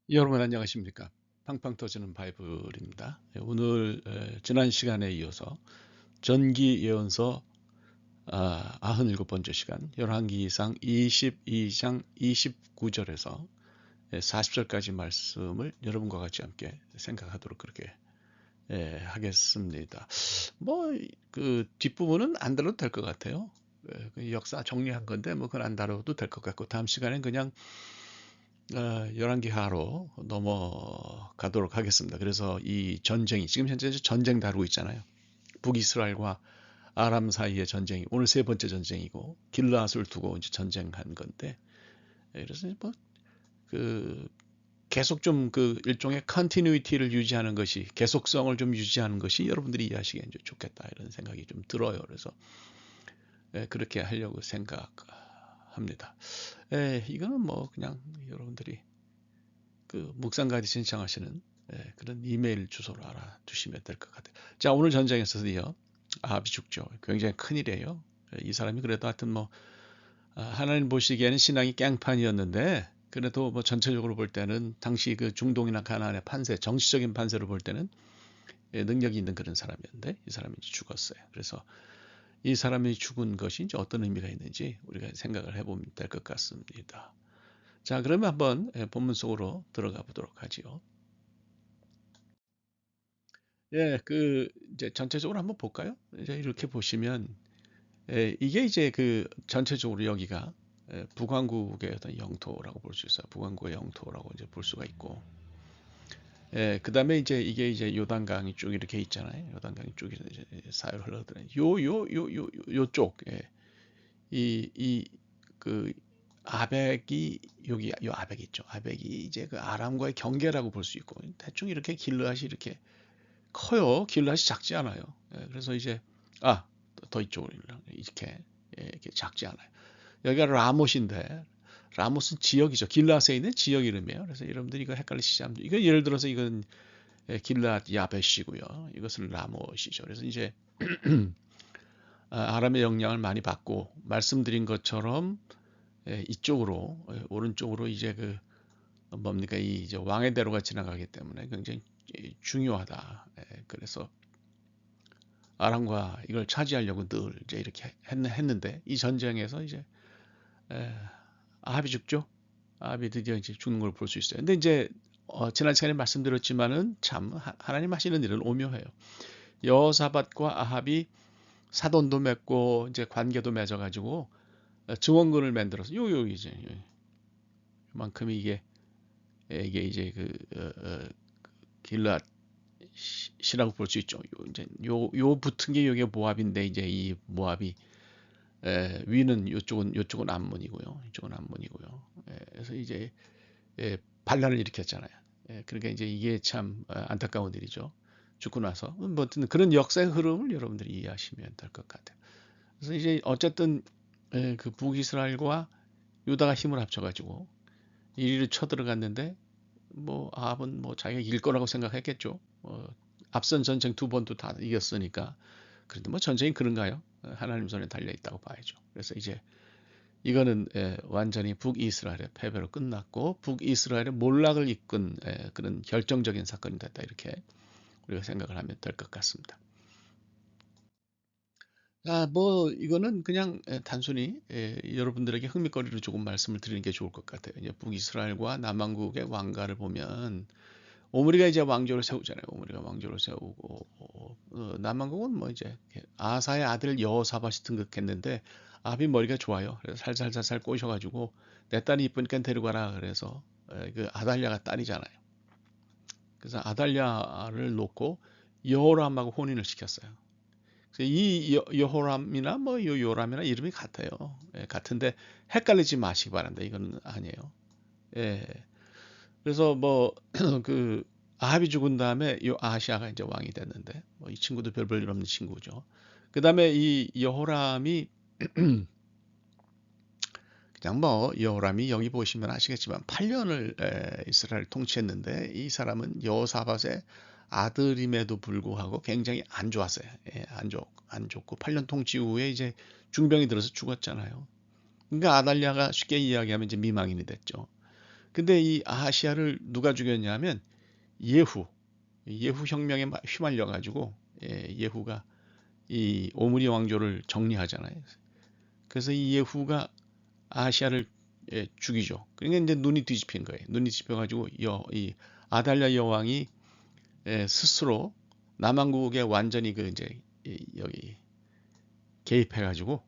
여러분 안녕하십니까? 팡팡 터지는 바이블입니다. 오늘 지난 시간에 이어서 전기 예언서 97번째 시간 열왕기상 22장 29절에서 40절까지 말씀을 여러분과 같이 함께 생각하도록 그렇게 하겠습니다. 뭐 그 뒷부분은 안 다뤄도 될 것 같아요. 그 역사 정리한 건데 뭐 그건 안 다뤄도 될 것 같고 다음 시간엔 그냥 열왕기하로 넘어가도록 하겠습니다. 그래서 이 전쟁이 지금 현재 전쟁 다루고 있잖아요. 북이스라엘과 아람 사이의 전쟁이 오늘 세 번째 전쟁이고 길르앗을 두고 이제 전쟁한 건데 그래서 뭐그 계속 좀 그 일종의 컨티뉴이티를 유지하는 것이 계속성을 좀 유지하는 것이 여러분들이 이해하시기에 이제 좋겠다 이런 생각이 좀 들어요. 그래서 그렇게 하려고 생각합니다. 이거는 뭐 그냥 여러분들이 그 묵상가디 신청하시는 그런 이메일 주소를 알아두시면 될 것 같아요. 자, 오늘 전쟁에서도요. 아합이 죽죠. 굉장히 큰일이에요. 이 사람이 그래도 하여튼 뭐 하나님 보시기에는 신앙이 깽판이었는데 그래도 뭐 전체적으로 볼 때는 당시 그 중동이나 가나안의 판세, 정치적인 판세를 볼 때는 능력이 있는 그런 사람이었는데 이 사람이 죽었어요. 그래서 이 사람이 죽은 것이 이제 어떤 의미가 있는지 우리가 생각을 해보면 될 것 같습니다. 자, 그러면 한번 본문 속으로 들어가 보도록 하지요. 이제 전체적으로 한번 볼까요? 이제 이렇게 보시면, 이게 이제 그 전체적으로 여기가 북왕국의 어떤 영토라고 볼 수 있어요. 북왕국의 영토라고 이제 볼 수가 있고, 그 다음에 이제 이게 이제 요단강이 쭉 이렇게 있잖아요. 요단강이 쭉 이제 사이로 흘러들어요. 요쪽, 그 아벡이 여기 요 아벡 있죠. 아벡이 이제 그 아람과의 경계라고 볼 수 있고, 대충 이렇게 길르앗이 이렇게 커요. 길라시 작지 않아요. 그래서 이제 아, 더 이쪽으로 이렇게 이렇게 작지 않아요. 여기가 라못인데 라못은 지역이죠. 길라스에 있는 지역 이름이에요. 그래서 여러분들이 이거 헷갈리시지 않습니다. 이거 예를 들어서 이건 길랏 야벳이고요. 이것은 라못이죠. 그래서 이제 아람의 영향을 많이 받고 말씀드린 것처럼 이쪽으로 오른쪽으로 이제 그 뭡니까 이 이제 왕의 대로가 지나가기 때문에 굉장히 중요하다. 그래서 아람과 이걸 차지하려고 늘 이제 이렇게 했는데 이 전쟁에서 이제 에, 아합이 죽죠. 아합이 드디어 이제 죽는 걸 볼 수 있어요. 근데 이제 지난 시간에 말씀드렸지만은 참 하나님 하시는 일은 오묘해요. 여호사밧과 아합이 사돈도 맺고 이제 관계도 맺어가지고 증원군을 만들어서 요요 이제 요만큼이 이게 이제 그 길랏이라고 볼 수 있죠. 요 이제 요 붙은 게 요게 모압인데 이제 이 모압이 위는 요쪽은 암몬이고요. 이쪽은 암몬이고요. 그래서 이제 반란을 일으켰잖아요. 그러니까 이제 이게 참 안타까운 일이죠. 죽고 나서 뭐 그런 역사의 흐름을 여러분들이 이해하시면 될 것 같아요. 그래서 이제 어쨌든 그 북이스라엘과 유다가 힘을 합쳐가지고 이리를 쳐들어갔는데 뭐 아합은 뭐 자기가 이길 거라고 생각했겠죠. 앞선 전쟁 두 번도 다 이겼으니까. 그런데 뭐 전쟁이 그런가요? 하나님 손에 달려 있다고 봐야죠. 그래서 이제 이거는 완전히 북이스라엘의 패배로 끝났고 북이스라엘의 몰락을 이끈 그런 결정적인 사건이 됐다 이렇게 우리가 생각을 하면 될 것 같습니다. 뭐 이거는 그냥 단순히 여러분들에게 흥미거리를 조금 말씀을 드리는 게 좋을 것 같아요. 이제 북이스라엘과 남왕국의 왕가를 보면 오므리가 이제 왕조를 세우잖아요. 오므리가 왕조를 세우고 남왕국은 뭐 이제 아사의 아들 여호사밧이 등극했는데 아합이 머리가 좋아요. 그래서 살살살살 꼬셔가지고 내 딸이 이쁘니까 데려가라. 그래서 그 아달랴가 딸이잖아요. 그래서 아달랴를 놓고 여호람하고 혼인을 시켰어요. 그래서 이 여호람이나 뭐 요람이나 이름이 같아요. 같은데 헷갈리지 마시기 바란다. 이거는 아니에요. 예. 그래서 뭐 그 아합이 죽은 다음에 이 아시아가 이제 왕이 됐는데 뭐 이 친구도 별 볼 일 없는 친구죠. 그 다음에 이 여호람이 그냥 뭐 여호람이 여기 보시면 아시겠지만 8년을 이스라엘 통치했는데 이 사람은 여호사밧의 아들임에도 불구하고 굉장히 안 좋았어요. 안 좋고 8년 통치 후에 이제 중병이 들어서 죽었잖아요. 그러니까 아달랴가 쉽게 이야기하면 이제 미망인이 됐죠. 근데 이 아하시아를 누가 죽였냐면 예후 혁명에 휘말려 가지고 예후가 이 오므리 왕조를 정리하잖아요. 그래서 이 예후가 아하시아를 죽이죠. 그러니까 이제 눈이 뒤집힌 거예요. 눈이 뒤집혀 가지고 이 아달랴 여왕이 스스로 남왕국에 완전히 그 이제 여기 개입해 가지고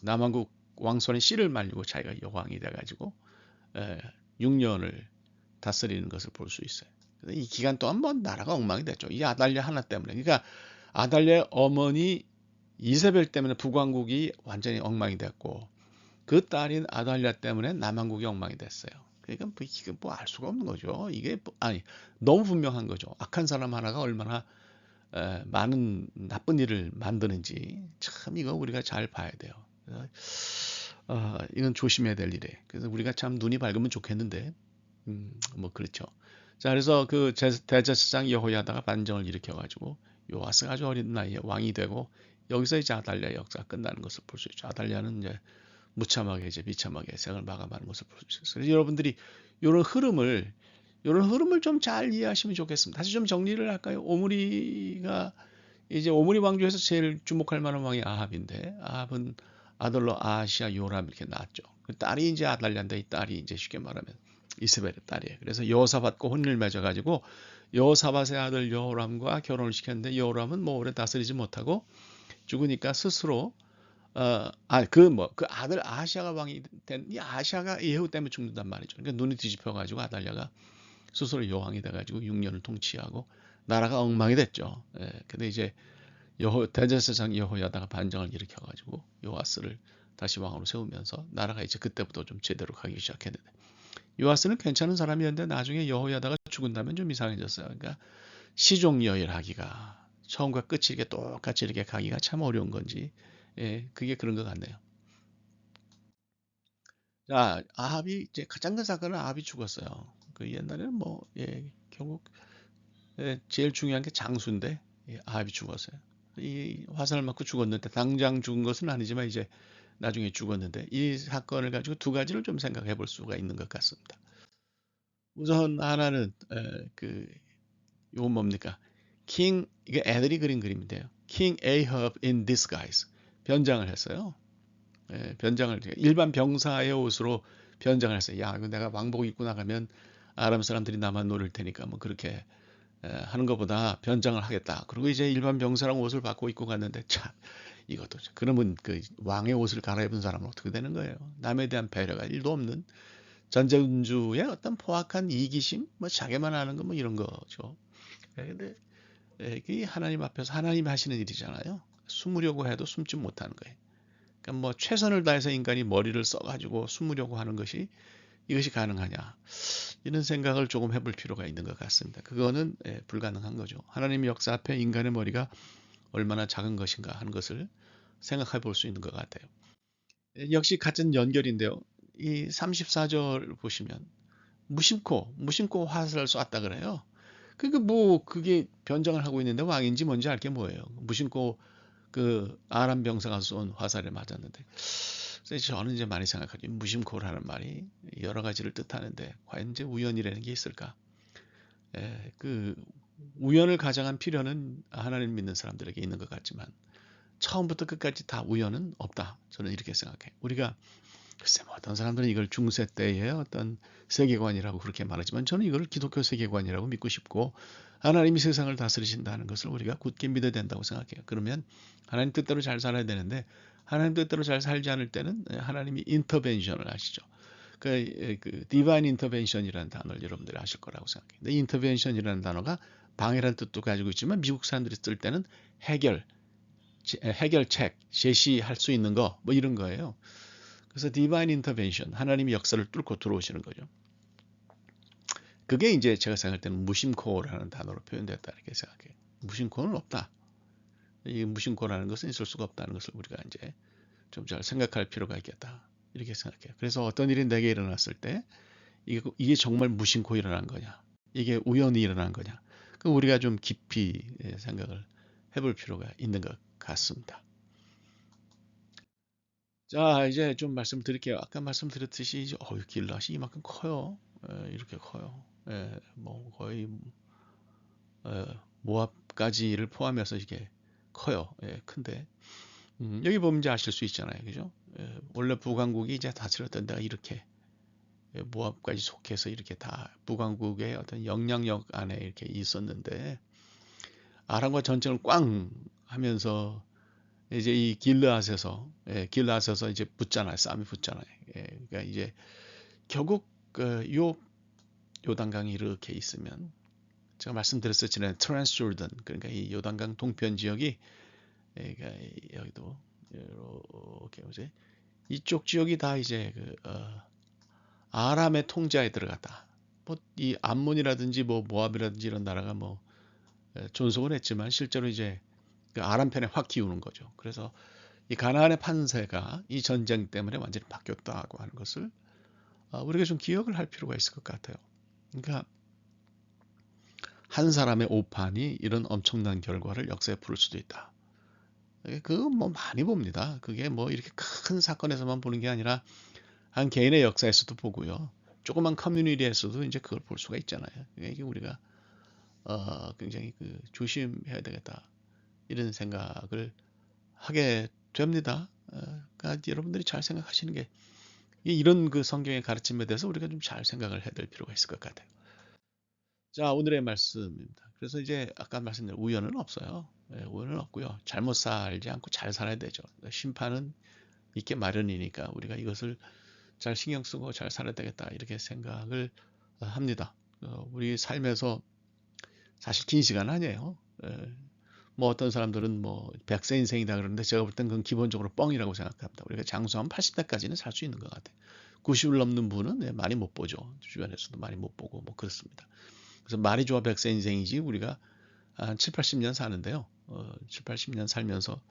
남왕국 왕손의 씨를 말리고 자기가 여왕이 돼 가지고 6년을 다스리는 것을 볼 수 있어요. 이 기간 동안 뭐 나라가 엉망이 됐죠. 이 아달랴 하나 때문에. 그러니까 아달랴 어머니 이세벨 때문에 북왕국이 완전히 엉망이 됐고 그 딸인 아달랴 때문에 남왕국이 엉망이 됐어요. 그러니까 뭐 이게 뭐 알 수가 없는 거죠. 이게 아니 너무 분명한 거죠. 악한 사람 하나가 얼마나 많은 나쁜 일을 만드는지 참 이거 우리가 잘 봐야 돼요. 이건 조심해야 될 일이에요. 그래서 우리가 참 눈이 밝으면 좋겠는데 뭐 그렇죠. 자, 그래서 그 대제사장 여호야다가 반정을 일으켜가지고 요아스가 아주 어린 나이에 왕이 되고 여기서 이제 아달랴 역사가 끝나는 것을 볼 수 있죠. 아달랴는 이제 무참하게 이제 비참하게 생을 마감하는 것을 볼 수 있어요. 그래서 여러분들이 이런 흐름을 좀 잘 이해하시면 좋겠습니다. 다시 좀 정리를 할까요? 오므리가 이제 오므리 왕조에서 제일 주목할 만한 왕이 아합인데 아합은 아들로 아하시아 요람 이렇게 낳았죠. 그 딸이 이제 아달랴인데 이 딸이 이제 쉽게 말하면 이스벨의 딸이에요. 그래서 여호사밧과 혼인을 맺어가지고 여호사밧의 아들 여호람과 결혼을 시켰는데 여호람은 뭐 오래 다스리지 못하고 죽으니까 스스로 그 아들 아하시아가 왕이 된 이 아하시아가 예후 때문에 죽는단 말이죠. 그러니까 눈이 뒤집혀가지고 아달랴가 스스로 여왕이 돼가지고 6년을 통치하고 나라가 엉망이 됐죠. 근데 이제 대제사장 여호야다가 반정을 일으켜가지고 요아스를 다시 왕으로 세우면서 나라가 이제 그때부터 좀 제대로 가기 시작했는데 요아스는 괜찮은 사람이었는데 나중에 여호야다가 죽은 다음에 좀 이상해졌어요. 그러니까 시종여일하기가 처음과 끝이 이렇게 똑같이 이렇게 가기가 참 어려운 건지 그게 그런 것 같네요. 자, 아합이 이제 가장 큰 사건은 아합이 죽었어요. 그 옛날에는 뭐 결국 제일 중요한 게 장수인데 아합이 죽었어요. 이 화살을 맞고 죽었는데 당장 죽은 것은 아니지만 이제 나중에 죽었는데 이 사건을 가지고 두 가지를 좀 생각해 볼 수가 있는 것 같습니다. 우선 하나는 이건 뭡니까? 이게 애들이 그린 그림인데요. King Ahab in disguise 변장을 했어요. 변장을 일반 병사의 옷으로 변장을 했어요. 야, 이거 내가 왕복 입고 나가면 아람 사람들이 나만 노릴 테니까 뭐 그렇게 하는 것보다 변장을 하겠다. 그리고 이제 일반 병사랑 옷을 바꿔 입고 갔는데 참 이것도 그러면 그 왕의 옷을 갈아입은 사람은 어떻게 되는 거예요? 남에 대한 배려가 1도 없는 전쟁주의 어떤 포악한 이기심, 뭐 자기만 아는 거 뭐 이런 거죠. 근데 그게 하나님 앞에서 하나님이 하시는 일이잖아요. 숨으려고 해도 숨지 못하는 거예요. 그러니까 뭐 최선을 다해서 인간이 머리를 써가지고 숨으려고 하는 것이 이것이 가능하냐 이런 생각을 조금 해볼 필요가 있는 것 같습니다. 그거는 불가능한 거죠. 하나님의 역사 앞에 인간의 머리가 얼마나 작은 것인가 하는 것을 생각해 볼 수 있는 것 같아요. 역시 같은 연결인데요. 이 34절 보시면 무심코 화살을 쐈다 그래요. 그러니까 뭐 그게 변장을 하고 있는데 왕인지 뭔지 알 게 뭐예요. 무심코 그 아람 병사가 쏜 화살에 맞았는데 그래서 저는 이제 많이 생각하죠. 무심코라는 말이 여러 가지를 뜻하는데 과연 이제 우연이라는 게 있을까? 그 우연을 가장한 필요는 하나님 믿는 사람들에게 있는 것 같지만 처음부터 끝까지 다 우연은 없다. 저는 이렇게 생각해요. 우리가 글쎄 뭐 어떤 사람들은 이걸 중세 때의 어떤 세계관이라고 그렇게 말하지만 저는 이걸 기독교 세계관이라고 믿고 싶고 하나님이 세상을 다스리신다는 것을 우리가 굳게 믿어야 된다고 생각해요. 그러면 하나님 뜻대로 잘 살아야 되는데 하나님 뜻대로 잘 살지 않을 때는 하나님이 인터벤션을 하시죠. 그 디바인 인터벤션이라는 단어를 여러분들이 아실 거라고 생각해요. 근데 인터벤션이라는 단어가 방해라는 뜻도 가지고 있지만 미국 사람들이 쓸 때는 해결책, 제시할 수 있는 거 뭐 이런 거예요. 그래서 디바인 인터벤션, 하나님이 역사를 뚫고 들어오시는 거죠. 그게 이제 제가 생각할 때는 무심코라는 단어로 표현됐다 이렇게 생각해요. 무심코는 없다. 이 무심코라는 것은 있을 수가 없다는 것을 우리가 이제 좀 잘 생각할 필요가 있겠다 이렇게 생각해요. 그래서 어떤 일이 내게 일어났을 때 이게 정말 무심코 일어난 거냐, 이게 우연히 일어난 거냐, 그 우리가 좀 깊이 생각을 해볼 필요가 있는 것 같습니다. 자, 이제 좀 말씀드릴게요. 아까 말씀드렸듯이 이제 길라시 이만큼 커요. 이렇게 커요. 뭐 거의 모압까지를 포함해서 이게 커요. 큰데 여기 보면 이제 아실 수 있잖아요, 그죠? 원래 북왕국이 이제 다스렸던 데가 이렇게 모압까지 속해서 이렇게 다 북왕국의 어떤 영향력 안에 이렇게 있었는데 아람과 전쟁을 꽝 하면서 이제 이 길르앗에서 이제 붙잖아요. 싸움이 붙잖아요. 그러니까 이제 결국 요 요단강이 이렇게 있으면 제가 말씀드렸었지만 트랜스 조던 그러니까 이 요단강 동편 지역이 그러니까 여기도 이렇게 뭐지 이쪽 지역이 다 이제 아람의 통제하에 들어갔다. 뭐 이 암몬이라든지 뭐 모압이라든지 이런 나라가 뭐 존속을 했지만 실제로 이제 그 아람 편에 확 기우는 거죠. 그래서 이 가나안의 판세가 이 전쟁 때문에 완전히 바뀌었다고 하는 것을 우리가 좀 기억을 할 필요가 있을 것 같아요. 그러니까 한 사람의 오판이 이런 엄청난 결과를 역사에 부를 수도 있다. 그거 뭐 많이 봅니다. 그게 뭐 이렇게 큰 사건에서만 보는 게 아니라 한 개인의 역사에서도 보고요. 조그만 커뮤니티에서도 이제 그걸 볼 수가 있잖아요. 이게 우리가 굉장히 조심해야 되겠다 이런 생각을 하게 됩니다. 그러니까 여러분들이 잘 생각하시는 게 이런 성경의 가르침에 대해서 우리가 좀 잘 생각을 해야 될 필요가 있을 것 같아요. 자, 오늘의 말씀입니다. 그래서 이제 아까 말씀드린 우연은 없어요. 우연은 없고요. 잘못 살지 않고 잘 살아야 되죠. 심판은 있게 마련이니까 우리가 이것을 잘 신경 쓰고 잘 살아야 되겠다 이렇게 생각을 합니다. 우리 삶에서 사실 긴 시간 아니에요. 뭐 어떤 사람들은 뭐 100세 인생이다 그러는데 제가 볼 땐 그건 기본적으로 뻥이라고 생각합니다. 우리가 장수하면 80대까지는 살 수 있는 것 같아요. 90을 넘는 분은 많이 못 보죠. 주변에서도 많이 못 보고 뭐 그렇습니다. 그래서 말이 좋아 100세 인생이지 우리가 한 7, 80년 사는데요. 7, 80년 살면서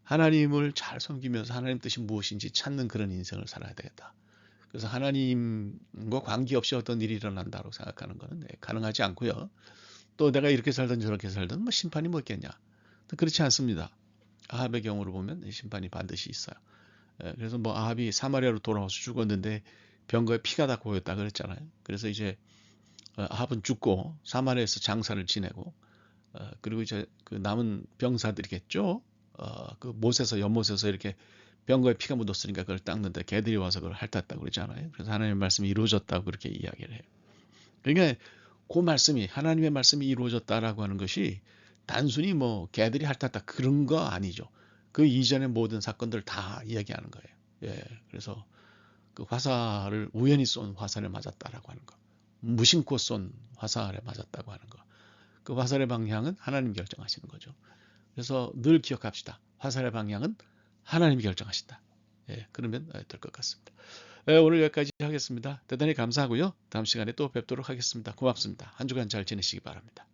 하나님을 잘 섬기면서 하나님 뜻이 무엇인지 찾는 그런 인생을 살아야 되겠다. 그래서 하나님과 관계없이 어떤 일이 일어난다고 생각하는 것은 가능하지 않고요. 또 내가 이렇게 살든 저렇게 살든 뭐 심판이 뭐 있겠냐. 그렇지 않습니다. 아합의 경우를 보면 심판이 반드시 있어요. 그래서 뭐 아합이 사마리아로 돌아와서 죽었는데 병거에 피가 다 고였다 그랬잖아요. 그래서 이제 아합은 죽고 사마리아에서 장사를 지내고 그리고 이제 그 남은 병사들이겠죠. 그 못에서 연못에서 이렇게 병거에 피가 묻었으니까 그걸 닦는데 개들이 와서 그걸 핥았다고 그러잖아요. 그래서 하나님의 말씀이 이루어졌다고 그렇게 이야기를 해요. 그러니까 그 말씀이 하나님의 말씀이 이루어졌다라고 하는 것이 단순히 뭐 개들이 핥았다 그런 거 아니죠. 그 이전의 모든 사건들 다 이야기하는 거예요. 그래서 그 화살을 우연히 쏜 화살에 맞았다라고 하는 거, 무심코 쏜 화살에 맞았다고 하는 거, 그 화살의 방향은 하나님 결정하시는 거죠. 그래서 늘 기억합시다. 화살의 방향은 하나님이 결정하신다. 그러면 될 것 같습니다. 오늘 여기까지 하겠습니다. 대단히 감사하고요. 다음 시간에 또 뵙도록 하겠습니다. 고맙습니다. 한 주간 잘 지내시기 바랍니다.